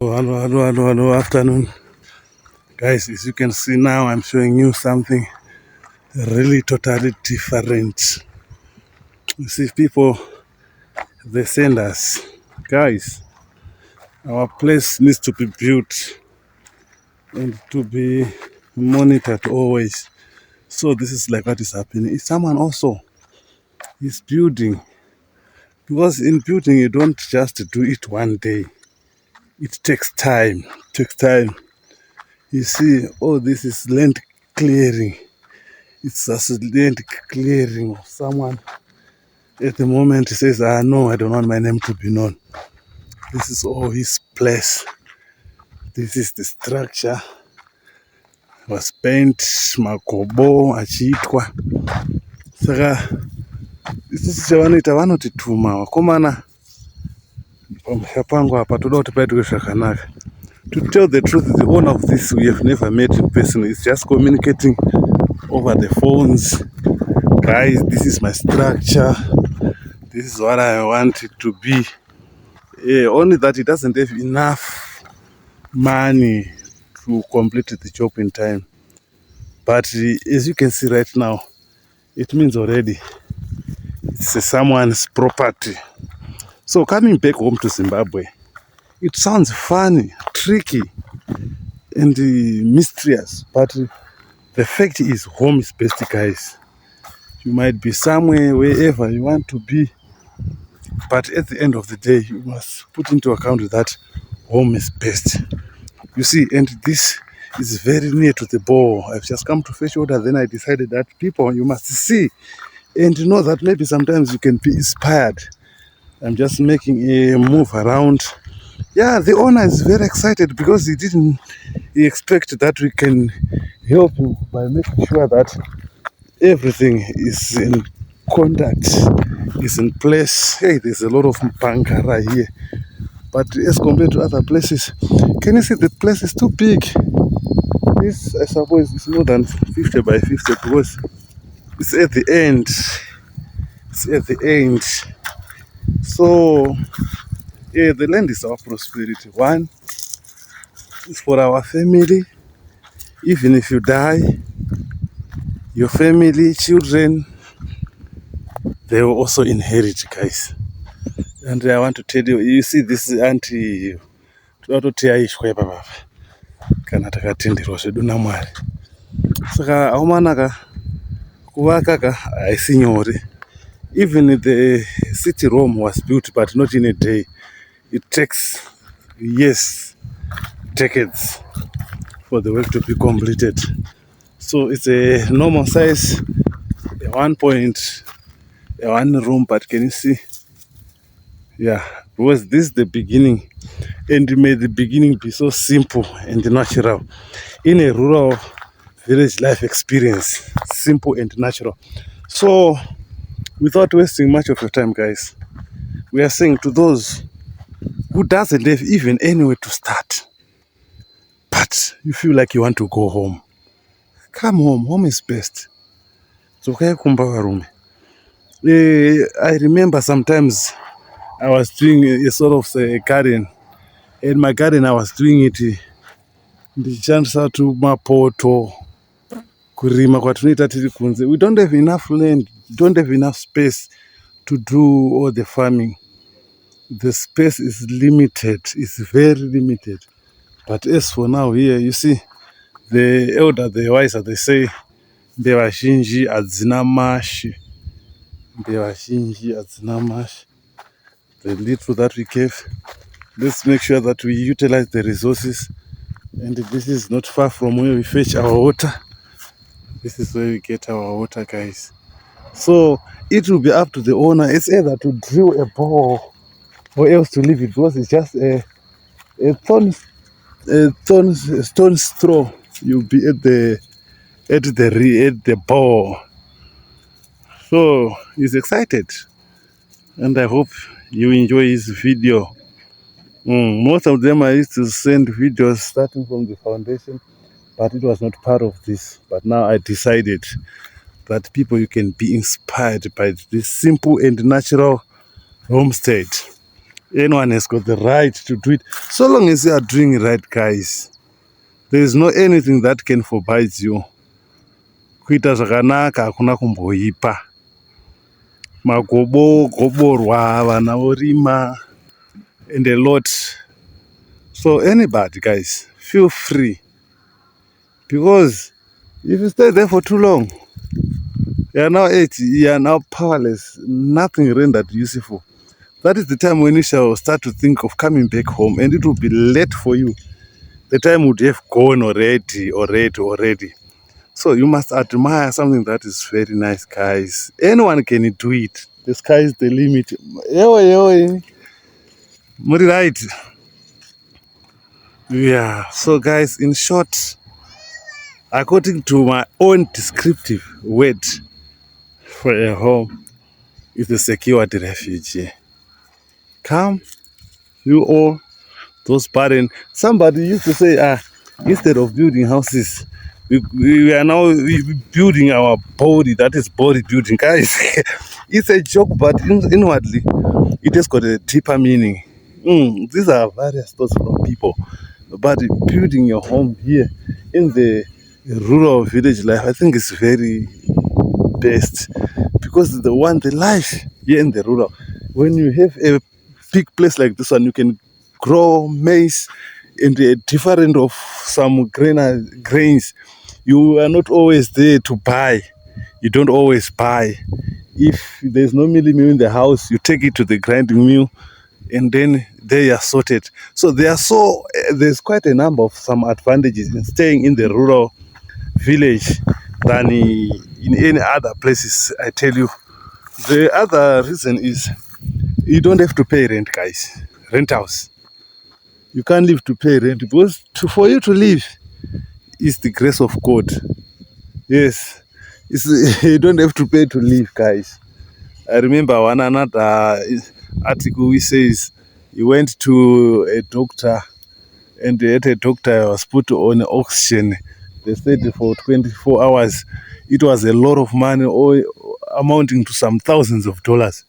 Hello, afternoon. Guys, as you can see now, I'm showing you something really totally different. You see, people, they send us, guys, our place needs to be built and to be monitored always. So this is like what is happening. If someone also is building, because in building, you don't just do it one day. It takes time. It takes time. You see, oh, this is land clearing. It's just land clearing of someone. At the moment, he says, no, I don't want my name to be known. This is all his place. This is the structure. Was paint, magobo, achiitwa. Saka, isusu chavanoita vanotituma vakomana pamusha pangu apa toda kuti paitwe zvakanaka. To tell the truth, the owner of this we have never met in person. It's just communicating over the phones. Guys, this is my structure. This is what I want it to be. Only that it doesn't have enough money to complete the job in time. But as you can see right now, it means already it's someone's property. So coming back home to Zimbabwe, it sounds funny, tricky, and mysterious. But the fact is, home is best, guys. You might be somewhere, wherever you want to be. But at the end of the day, you must put into account that home is best. You see, and this is very near to the ball. I've just come to fetch water. Then I decided that people, you must see and know that maybe sometimes you can be inspired. I'm just making a move around. Yeah, the owner is very excited because he didn't expect that we can help him by making sure that everything is in contact, is in place. Hey, there's a lot of Mpankara here. But as compared to other places, can you see the place is too big? This, I suppose, is more than 50 by 50 because it's at the end. It's at the end. So, yeah, the land is our prosperity. One is for our family. Even if you die, your family, children, they will also inherit, guys. And I want to tell you, you see this auntie, kana takatenderwa zvedu naMwari. Saka aumanaka kuvaka ka haisi nyore. Even the city Rome was built, but not in a day. It takes years, decades for the work to be completed. So it's a normal size, a 1 point, a 1 room, but can you see? Yeah, because this is the beginning, and may the beginning be so simple and natural. In a rural village life experience, simple and natural. So, without wasting much of your time, guys, we are saying to those who doesn't have even anywhere to start, but you feel like you want to go home, come home. Home is best. So, I remember sometimes I was doing a sort of a garden. In my garden, I was doing it ndichishandisa tumapoto kurima kwatinoita tiri kunze. We don't have enough land, don't have enough space to do all the farming. The space is limited, it's very limited. But as for now here, you see, the elder, the wiser, they say, mbeva zhinji hadzina mashi. Mbeva zhinji hadzina mashi. The little that we gave, let's make sure that we utilize the resources. And this is not far from where we fetch our water. This is where we get our water, guys. So it will be up to the owner. It's either to drill a bore or else to leave it, because it's just a stone straw. You'll be at the bore. So he's excited, and I hope you enjoy his video. Most of them I used to send videos starting from the foundation, but it was not part of this. But now I decided that people, you can be inspired by this simple and natural homestead. Anyone has got the right to do it. So long as you are doing it right, guys, there is no anything that can forbid you. Kuita zvakanaka hakuna kumboipa. Magobo, goborwa, vana vorima, and a lot. So anybody, guys, feel free. Because if you stay there for too long, you are now 80, you are now powerless, nothing rendered useful. That is the time when you shall start to think of coming back home, and it will be late for you. The time would have gone already. So you must admire something that is very nice, guys. Anyone can do it. The sky is the limit. Muri right? Yeah. So guys, in short, according to my own descriptive word for a home, is a secured refuge. Come, you all, those parents. Somebody used to say, instead of building houses, we are now building our body. That is body building, guys. It's a joke, but inwardly, it has got a deeper meaning. These are various thoughts from people, but building your home here in the rural village life, I think is very best, because the life here in the rural, when you have a big place like this one, you can grow maize and different of some grains. You are not always there to buy. You don't always buy. If there's no milling mill in the house, you take it to the grinding mill, and then they are sorted. So there's quite a number of some advantages in staying in the rural village than in any other places. I tell you, the other reason is you don't have to pay rent, guys. Rent house, you can't live to pay rent, because for you to live is the grace of God. Yes, you don't have to pay to live, guys. I remember one another article which says he went to a doctor, and at a doctor was put on oxygen. They said for 24 hours. It was a lot of money, or amounting to some thousands of dollars.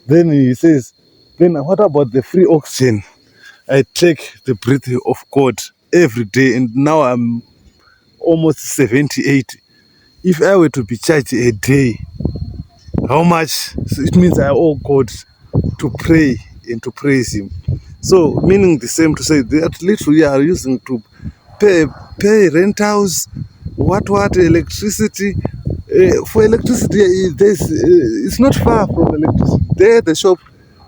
Then he says, then what about the free oxygen? I take the breath of God every day, and now I'm almost 78. If I were to be charged a day, how much? So it means I owe God to pray and to praise Him. So, meaning the same to say that literally are using to pay rentals, electricity. For electricity, it's not far from electricity. There, the shop,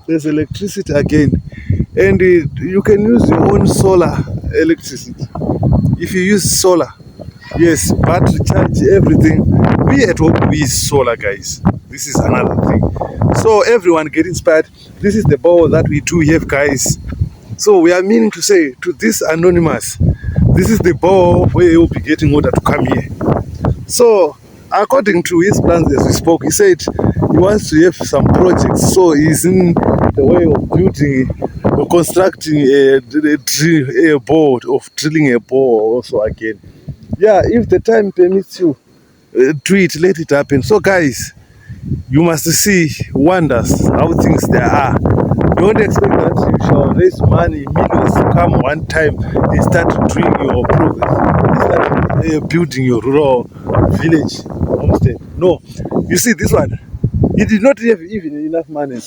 there's electricity again, and you can use your own solar electricity. If you use solar, yes, battery charge, everything. We at home, we use solar, guys. This is another thing. So everyone get inspired. This is the bowl that we do have, guys. So we are meaning to say to this anonymous, this is the bowl where you'll be getting water to come here. So according to his plans as we spoke, he said he wants to have some projects. So he's in the way of building or constructing a board, of drilling a bore also again. Yeah, if the time permits you, do it, let it happen. So guys, you must see wonders, how things there are. Don't expect that you shall raise money, millions to come one time and start doing your progress, start building your rural village homestead. No, you see this one, he did not have even enough money.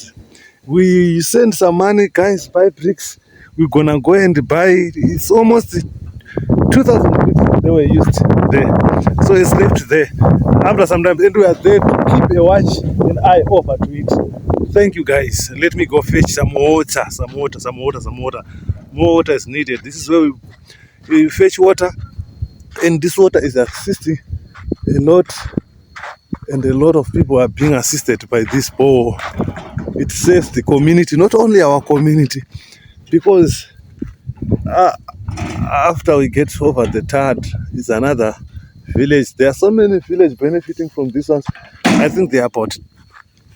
We send some money, guys, buy bricks. We're gonna go and buy, it's almost 2,000 bricks they were used there. So it's left there. After some time, and we are there to keep a watch and eye over to it. Thank you, guys. Let me go fetch some water. More water is needed. This is where we fetch water, and this water is assisting a lot, and a lot of people are being assisted by this bore. It saves the community, not only our community, because after we get over the Tad, is another village. There are so many villages benefiting from this one. I think there are about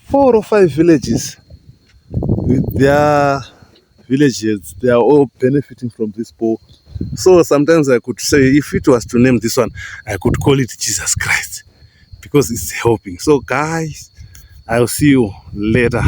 4 or 5 villages with their villages. They are all benefiting from this bowl. So sometimes I could say, if it was to name this one, I could call it Jesus Christ, because it's helping. So guys, I'll see you later.